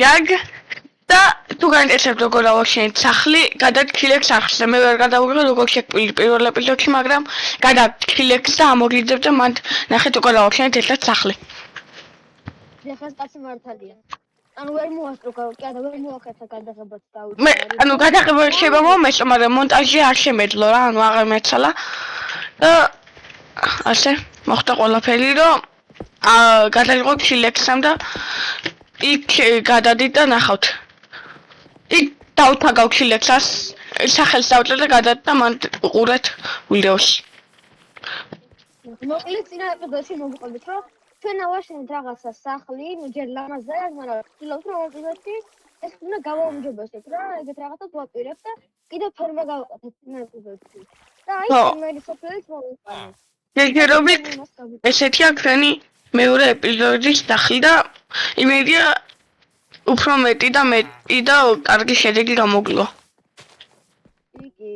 яг და თუ გაინტერესებთ როგორ ავაშენეთ სახლი, გადაგქილեք სახლს და მე ვერ გადავიღე როგორ შეკვილი პირველ ეპიზოდში, მაგრამ გადაგქილեք და ამოგიძებ და მანდ ნახეთ როგორ ავაშენეთ ერთად სახლი. ეხლა კაცი მართალია. ანუ ვერ მოასწრო კი არა ვერ მოახერხა გადაღებაც დავიწყე. მე ანუ გადაღება შეიძლება მომეწო, მაგრამ მონტაჟი არ შემეძლო რა, ანუ აღარ მეცალა. და ასე მოხდა ყველაფერი, რომ გადავიღო ქილექსამ და იქ გადადით და ნახავთ. იქ დავთაგავ ქილექსას, სახელს დავწერე და გადადით და მან უყურეთ ვიდეოში. მოკლედ წინა ეპიზოდში მოგიყვებით, რომ ჩვენ ავაშენეთ რაღაცა სახლი, ნუ ჯერ ლამაზად, მაგრამ ვცდილობთ რომ ეპიზოდში ეს უნდა გავაუმჯობესოთ რა, ეგეთ რაღაცას ვაპირებთ და კიდევ ფერმა გავაკეთეთ წინა ეპიზოდში. და აი მერი სოფლის მოვიყვანეთ. გეგერობით ესეთია ჩვენი მეორე ეპიზოდის სახლი და იმედია უფრო მეტი და კარგი შედეგი გამოგვივა. კი.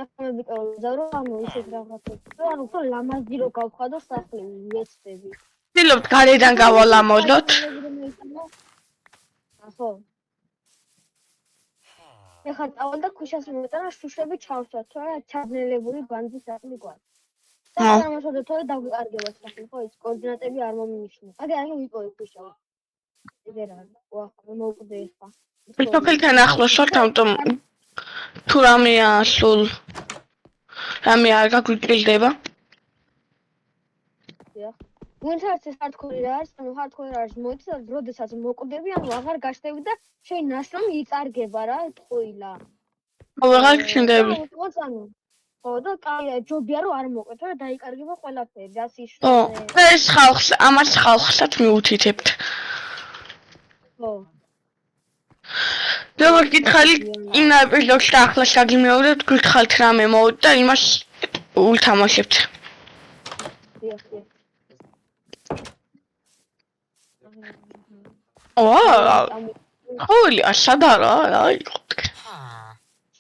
ახლა ვიტყოდი რომ ანუ ისეთ რაღაცებს, ანუ უფრო ლამაზი რო გავხადო სახლი, ვეცდები. ვცდილობთ გარედან გავალამოდოთ. ახო. ეხლა წავალ და ქუჩას მომეტანა შუშები ჩავსვათ, რა ჩაბნელებული ბანდის სახლი გვაქვს. და ამაშოდოთ თორე დაგვიყარგება სახლი, ხო ის კოორდინატები არ მომინიშნა. აი ვიპოვე ქუჩა. ეგერ არის. ვახო მოვკვდე ეხლა. სოფელთან ახლოს ვართ, ამიტომ თუ რამეა სულ რამე არ გაგვიჭირდება. ვინც არის ეს ჰარდკორი რა არის, ანუ ჰარდკორი არის მოიცი და როდესაც მოკვდები, ანუ აღარ გაშტევი და შენ ნაშრომი იწარგება რა, ტყუილა. აღარ გჩნდები. ხო და კაია ჯობია რომ არ მოკვდეთ და დაიკარგება ყველაფერი, რას იშვა. ეს ხალხს, ამას ხალხსაც მიუთითებთ. ხო. როგორ გითხარით, ინა ეპიზოდში და ახლა შეგიმეორებთ, გითხარით რამე მოვუთ და იმას უთამაშებთ. ხოვლი ასადარა, აი ხოთქ.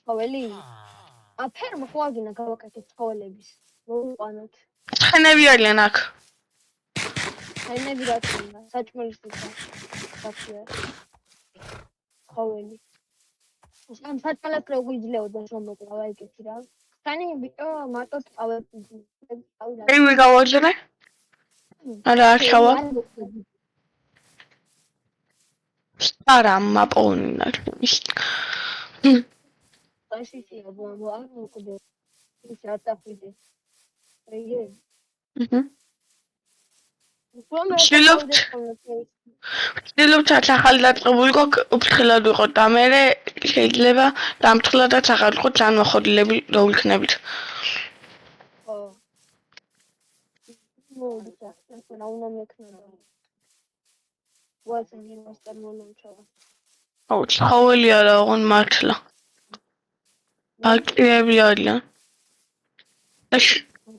ხოველი? ფერმა ხო აგინა გავაკეთეთ ცხოველების. მოვიყვანოთ. ცხენები არიან აქ. ცხენები რა თქმა, საჭმელის თვითონ. ხოველი. ამ საჭმელად რო გვიძლეოდა რომ მოკლა ეგეთი რა. ხანი ბიჭო მარტო წავედი. მე გავაძრე? არა ახავა. სტარა მაპონა. ისე აბო არ მოკვდე. ისე აწაფიდი. ეგე. ვცდილობთ ახალი დაწყებული უფრთხილად ვიყოთ და მე შეიძლება დამთხილადაც აღარ ვიყოთ განმახვადლები რო ვიქნებით. ხო. მოვიდა, ახლა უნდა მექნება. ვაზენი მასტერ მომჩავა. აუ, ცხოველი არა, ოღონ მართლა. ბაქტერიები არიან.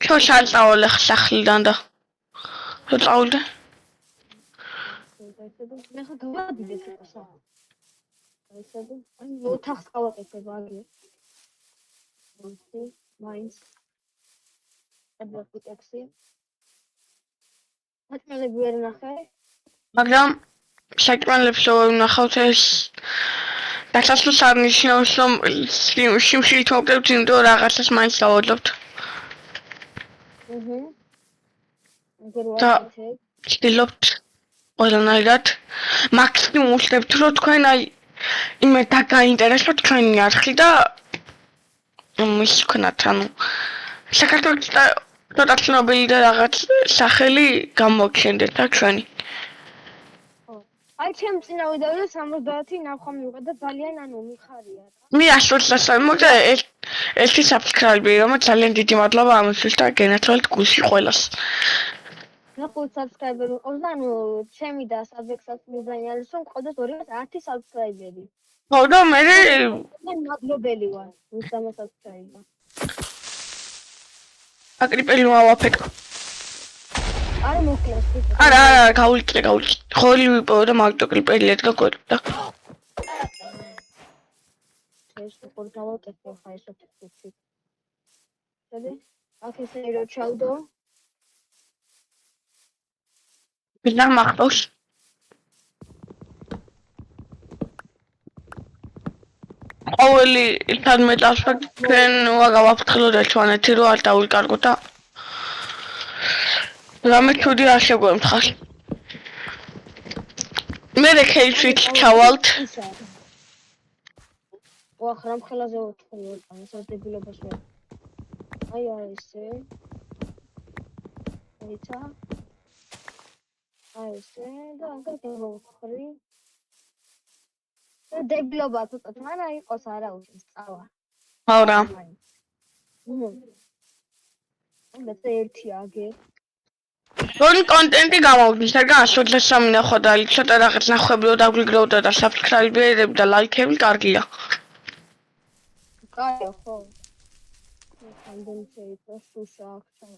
შო შაწავალე სახლიდან და რო წავიდე. მე ხა გავადიდე ცოტა. ესედი, აი ოთახს გავაკეთებ აგე. მაინც. აბლოკიტექსი. საჭმელები ვერ ნახე. მაგრამ საჭმელებს რო ვნახავთ ეს დასასრულს არნიშნავს რომ სიმშილით მოვკრებთ, იმიტომ რომ რაღაცას მაინც დავადლებთ. და ვცდილობთ ყველანაირად მაქსიმუმ ვუხდებთ რომ თქვენ აი იმე დაგაინტერესოთ თქვენი არხი და ის ვქნათ, ანუ საქართველოს ცოტა ცნობილი და რაღაც სახელი გამოგჩენდეთ და ჩვენი. აი ჩემ წინა ვიდეოზე 70 ნახვა მივიღე და ძალიან ანუ მიხარია რა. მე 120 მოგდა ერთი subscribe-ი, რომელიც ძალიან დიდი მადლობა ამისთვის და გენაცვალეთ გულში ყველას. მე 5 subscribe-ები მყავს და ანუ ჩემი და subject-ს მიზანი არის რომ მყავდეს 210 subscribe-ები. ხო და მე მადლობელი ვარ, ვინც subscribe-ა. აკრიპელი მოვაფეთქო. არ მოკლეს. არა, გავიჭრე. ხოლი ვიპოვე და მაგდო კრიპელი ედგა გვერდდა. ეს პორტალო ტექნო ფაისო ტექნიკი. შედე? აქ ესე რო ჩავდო. ვინა მახტოს. ყოველი თან მეტასვე ჩვენ ვაგავაფრთხილოთ ერთმანეთი რომ არ დავიკარგოთ და რამე თუდი არ შეგვემთხარ. მე რეკეიცით ჩავალთ. ვახრამ ხელაზე ვთხოვოთ, სასდებილებას მე. აი ესე. ეცა. აი ესე და აგერ ვხრი. დებილობა ცოტა მარა იყოს არა უშენს წავა. აურა. მე ერთი აგერ. როდი კონტენტი გამოვდის, რადგან 100-3 ნახვა და ცოტა რაღაც ნახვები რომ დაგვიგროვდა და subscribe-ები და ლაიქები კარგია. კაია ხო. კონტენტი პროსუშა ახლა.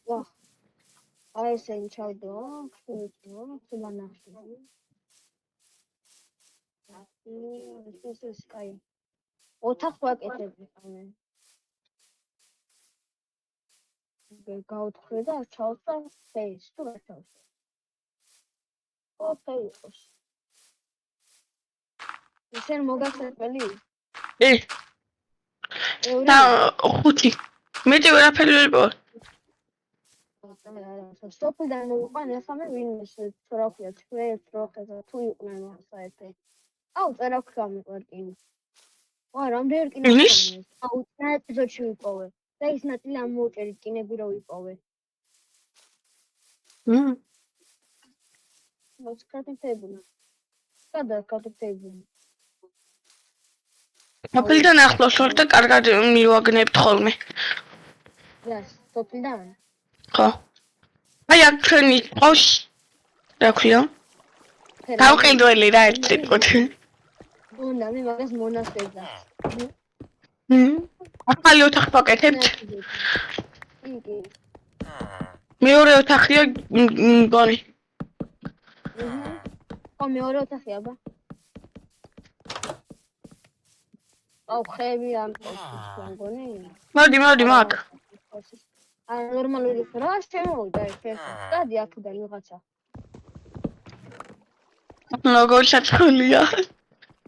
ვაჰ. აი ესე ჩავდო, ხუთო, ხუბანახში. ეს კაი. ოთახს ვაკეთებ ხოლმე. გავთხრი და ჩავსვა ფეის თუ რა ჩავსვა. ოკეი იყოს. ისენ მოგახსენებელი? და ხუთი. მეტი ვერაფერი ვერ იყო. სოფლიდან უყან ახლა მე ვინმეს რა ქვია ჩვენს როხეზე თუ იყვნენ საერთოდ. აუ წერა გამიყვარკინე. ვა რამდენი რკინე მქონია? აუ წინა ეპიზოდში ვიპოვე. და ის ნაწილი ამოვჭერით კინები რო ვიპოვე. მოსკრატიფებული. სადა კარტიფებული. აფილდან ახლოს ვარ და კარგად მივაგნებთ ხოლმე. რას, სოფლიდან? ხო. აი აქ ჩვენი ყავს რა ქვია? გავყიდველი რა ერთ სიტყვით. უნდა მე მაგას მონასტერდა. ახალი ოთახი ვაკეთებთ. იგი. მეორე ოთახია მგონი. ხო მეორე ოთახია აბა. აუ ხები ამ პოსტს მგონი. მოდი მაგ. აი ნორმალური რა შემოვიდა ეს სტადი აქედან ვიღაცა. როგორ შეწყულია?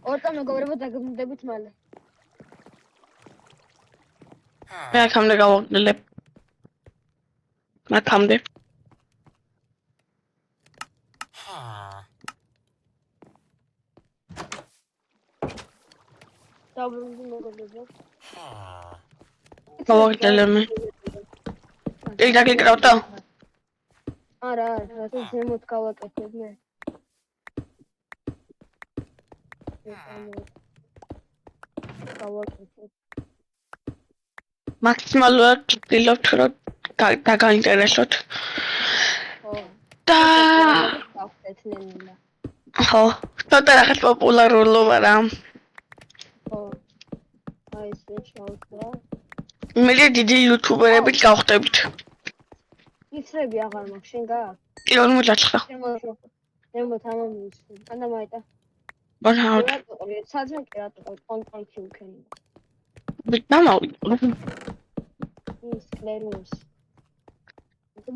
ორტა მეგობრებო დაგმდებით მალე. მე აქამდე გავაგდელებ. აქამდე. დაბრუნდი მეგობრებო. გავაგდელებ. ეს დაგიკრავდა? არა, რა ზემოთ გავაკეთებ მე. მაქსიმალურად ვცდილობთ რომ დაგაინტერესოთ. და ხო, ცოტა რაღაც პოპულარულობა რა. ხო. აი ესე ჩავსვა. მე დიდი იუთუბერებით გავხდებით. იცრები აღარ მაქვს, შენ გააქვს? 49. ზემოთ ამომის. ანდა მაიტა. ბანაოთ. საძმე კი რატო კონტროლში უქენი. ვიტამავი. ის კლერუს.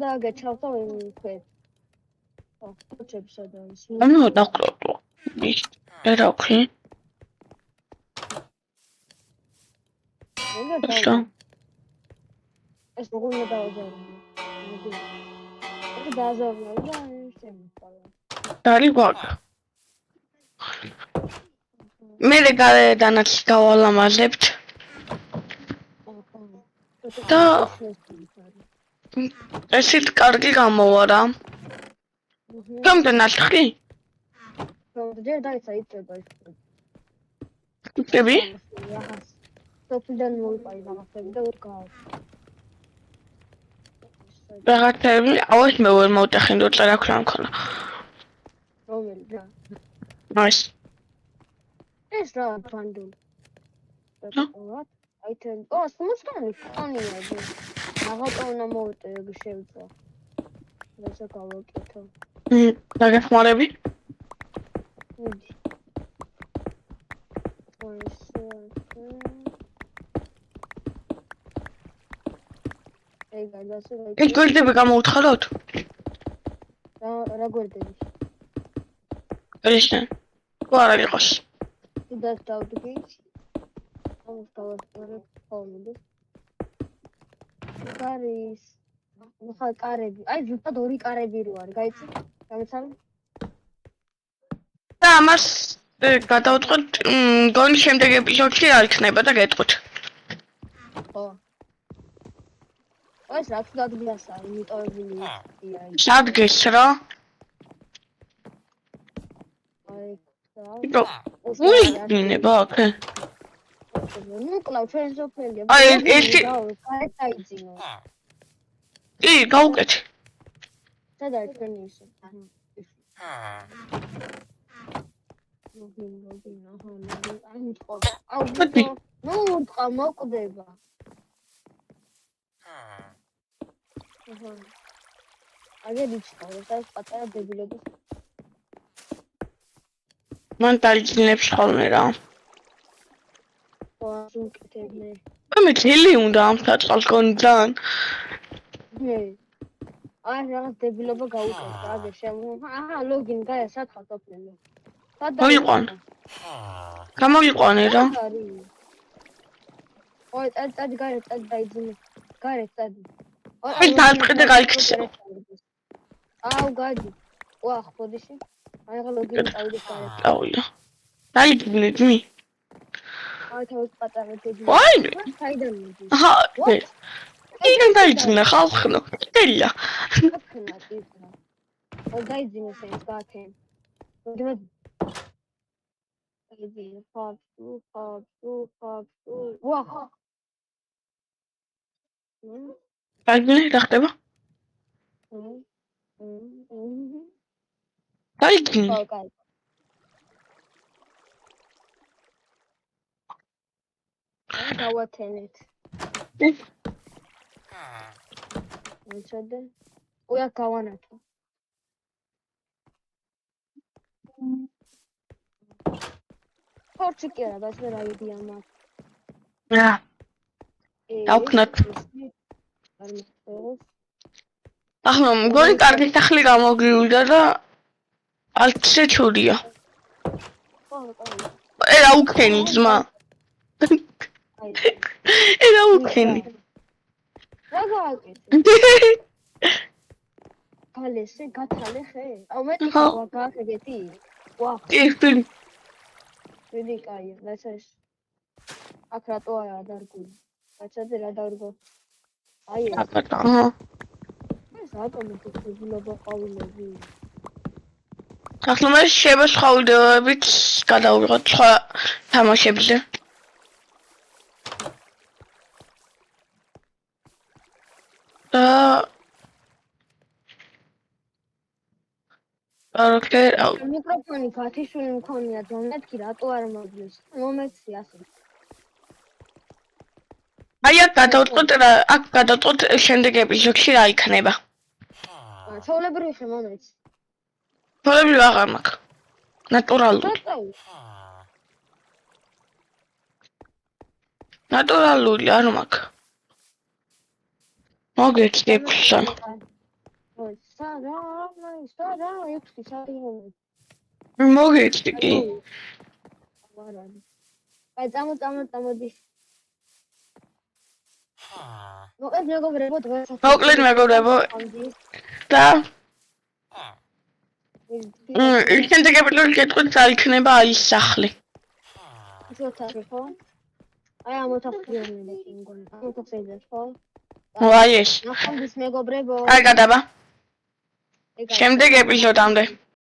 და გაჩავდა ვინმე. ხო, ჩებსა და ის. ანუ დაკროტო. ის რა ვქი? ეს როგორ უნდა დავაძაბო? ეს დააზარდა და შემოყარა. დარი გვაქვს. მე გარედანაც გავალამაზებთ. და ესეთ კარგი გამოვა რა. გამდა ნათხი? ჯერ დაიცა იწება ის. იწები? სოფლიდან მოვიყარი რაღაცები და ვერ გავა. რაღაცები, ავას მე ვერ მოვტეხინდო წერა ქრა მქონა. რომელი რა? მას. ეს რა ბანდული. what? აიტემ. სუმოსკანი ხონია ძე. რაღაცა უნდა მოვიტევი შევწვა. რაცა გავაკეთო. დაგეხმარები? მიდი. ეს გვერდები გამოუთხაროთ? რა გვერდები? ესენ. თუ არ იყოს. კიდევ დავდგი. ამას დავასწორებ ხოლმე. გარის. ხა კარები. აი ზუსტად ორი კარები რო არის, გაიცი? გამიცანი? და ამას გადავწყვეტ, გონი შემდეგ ეპიზოდში რა იქნება და გეტყვით. ხო. ეს რა თქმა უნდა, იმიტოვებული იქია. სადგეს რა? აი, იტო. უიდინება აქ. ნუ კლავ ჩვენ სოფელია. აი, ერთი გაიძინო. კი, გავუკეთე. სადა ჩვენი ისე. ნუ უტყვა მოკვდება. აგერ იჩქარეს და პატარა დებილები. მან დაიძინებს ხოლმე რა. ხო, უკეთებნე. მე ძილი უნდა ამ საწყალს გონიდან. აი რაღაც დებილობა გაუკეთა, აგერ აჰა, ლოგინ გაია სათხარ სოფელია. მოიყვან. გამოიყვანე რა. ой, წადი გარე, წადი დაიძინე. გარე, წადი. აი, დაიწყე და გაიქცე. აუ, გადი. ვა, ხოდიში. აი, რა ლოგინი წავიდე გარე. წავიდა. დაიძინე ძმი. აი, თავის პატარა დებილება. ვაი. საიდან მიდის? აჰა. იქან დაიძინა ხალხნო. კელია. ხალხნა ტიპა. ო, დაიძინე სენს გაათე. მოდი. დაიძინე, ხალხ. ვა. დაიძინე რა ხდება? დაიძინე. კაი. აი, გავათენეთ. მოწოდე. უა გავანათო. ხორცი კი არა, ბას მე რა იდეა მაქვს. რა. დავქნათ. ახლა მგონი კარგი სახლი გამოგივიდა და ალცე ჩურია. ერა უქენი ძმა. ერა უქენი. რა გააკეთე? გალესე, გათალე ხე? აუ მეტი გააკეთე? ვა. კი. ვიდი კაია, ლაცეს. აქ რატო არა დარგული? ლაცაზე რა დარგო? აი ეს. აკატა. ეს რატომ დებილობა ყვავილები? ახლა მე შემოსხავდებებით გადავიღოთ სხვა თამაშებზე. ოკეი, მიკროფონი გათიშული მქონია, მეთქი რატო არ მოგდის? მომეცი ასე. აი აქ გადავწყვეტ რა, აქ გადავწყვეტ შემდეგ ეპიზოდში რა იქნება. ჩაოლებრივი ხე მომეცი. პრობლემა აღარ მაქვს. ნატურალური. ნატურალური არ მაქვს. მოგეცდებსა. ой, сара, ექვსი საათი. მოგეცდი კი. აი, წამოდი. მოკლედ მეგობრებო, დღეს მოკლედ მეგობრებო. და შემდეგ ეპიზოდში გეტყვით რა იქნება აი ეს სახლი. ისოთარი ხო? აი ამოთახდიანები მგონი. ამოთახდიანები ხო? ვაი ეს. ნახავთ მეგობრებო. აი გადაბა. შემდეგ ეპიზოდამდე.